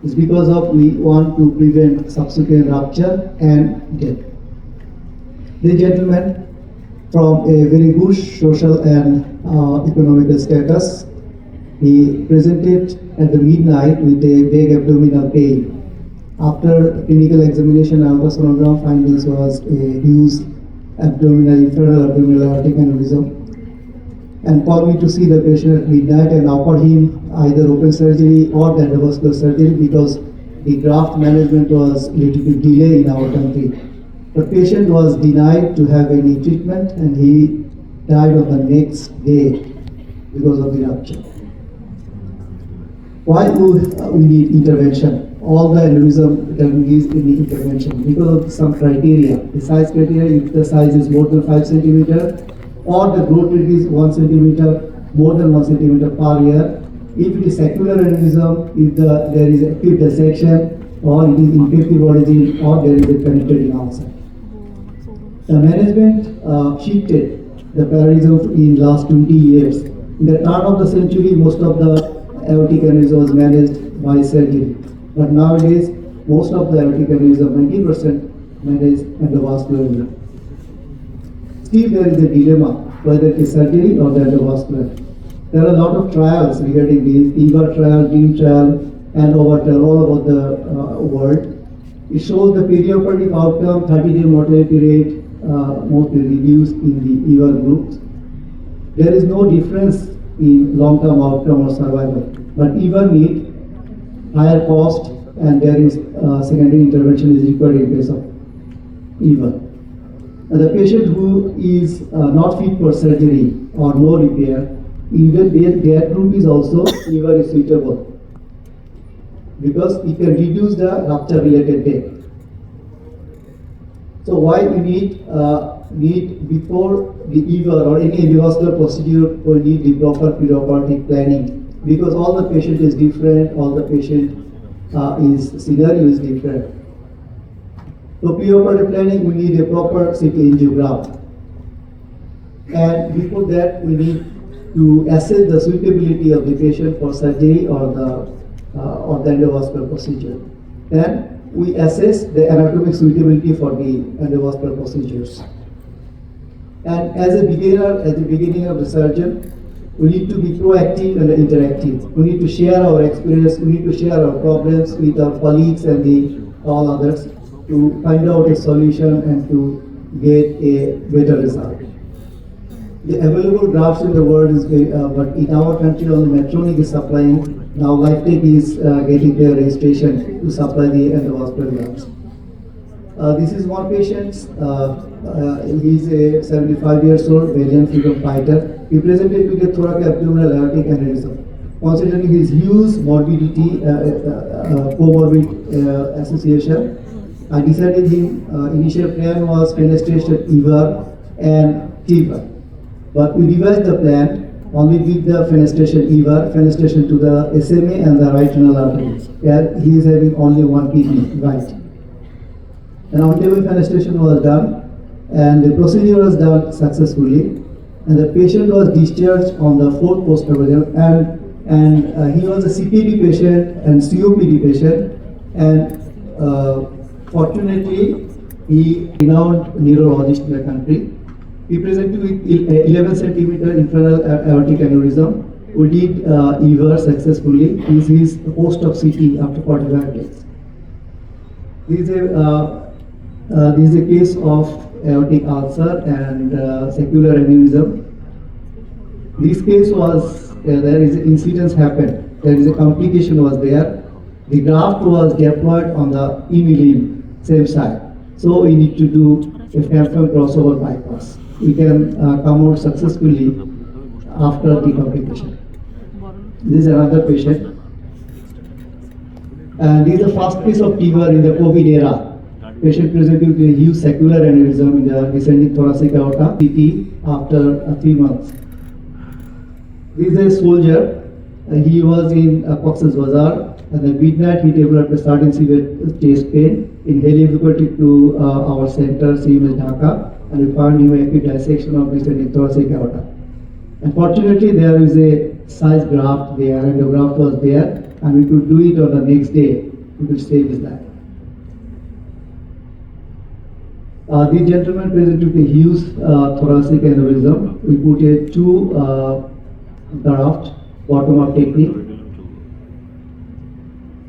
It's because of we want to prevent subsequent rupture and death. This gentleman from a very good social and economical status, he presented at the midnight with a vague abdominal pain. After clinical examination, ultrasonogram findings was a huge infernal abdominal aortic aneurysm, and called me to see the patient at midnight and offered him either open surgery or the endovascular surgery because the graft management was a little bit delayed in our country. The patient was denied to have any treatment and he died on the next day because of the rupture. Why we need intervention? All the aneurysm needs any intervention because of some criteria. The size criteria, if the size is more than 5 centimeter, or the growth rate is 1 centimeter, more than 1 centimeter per year. If it is secular aneurysm, if there is acute dissection, or it is infective origin, or there is a penetrating outside. The management shifted the paradigm in last 20 years. In the turn of the century, most of the aortic aneurysm was managed by surgery. But nowadays, most of the aortic aneurysm, 90% managed endovascularly. Still, there is a dilemma whether it is surgery or the endovascular. There are a lot of trials regarding this, EVA trial, DREAM trial, and OVA trial all over the world. It shows the perioperative outcome, 30-day mortality rate, mostly reduced in the EVA groups. There is no difference in long-term outcome or survival, but EVA need higher cost, and there is secondary intervention is required in case of EVA. And the patient who is not fit for surgery or no repair, even their group is also EVA is suitable because it can reduce the rupture-related death. So why we need before the EVA or any endovascular procedure, we need the proper perioperative planning because all the patient is different, all the patient scenario is different. So preoperative planning, we need a proper CT angiogram, and before that we need to assess the suitability of the patient for surgery or the endovascular procedure. Then we assess the anatomic suitability for the endovascular procedures. And as a beginner, at the beginning of the surgeon, we need to be proactive and interactive. We need to share our experience, we need to share our problems with our colleagues and all others to find out a solution and to get a better result. The available grafts in the world is very, but in our country only Medtronic is supplying. Now LifeTech is getting their registration to supply the endovascular grafts. This is one patient. He is a 75 years old Belgian freedom fighter. He presented with a thoracoabdominal aortic aneurysm. Considering his huge morbidity, comorbid association, I decided his initial plan was fenestration EVA and TIVA. But we revised the plan only with the fenestration EVA, fenestration to the SMA and the right renal artery. Where he is having only one kidney, right. An on-table fenestration was done and the procedure was done successfully. And the patient was discharged on the 4th post-operative and he was a CKD patient and COPD patient, and fortunately he renowned neurologist in the country. He presented with 11 centimeter infernal aortic aneurysm. We did EVA successfully. This is post of CT after 45 days. This is a case of aortic ulcer and secular aneurysm. This case was, there is an incidence happened. There is a complication was there. The graft was deployed on the limb, same side. So we need to do a femtosecond crossover bypass. We can come out successfully after the complication. This is another patient. And this is the first case of TIVA in the COVID era. Patient presented with a huge secular aneurysm in the descending thoracic aorta, CT after 3 months. This is a soldier. He was in Cox's Bazar. At the midnight, he developed a sudden severe chest pain. In evacuated to our center, CMS Dhaka, and we found him acute dissection of descending thoracic aorta. Unfortunately, there is a size graft there, and the graft was there, and we could do it on the next day. we will stay with that. The gentleman presented with a huge thoracic aneurysm. We put a two graft bottom-up technique.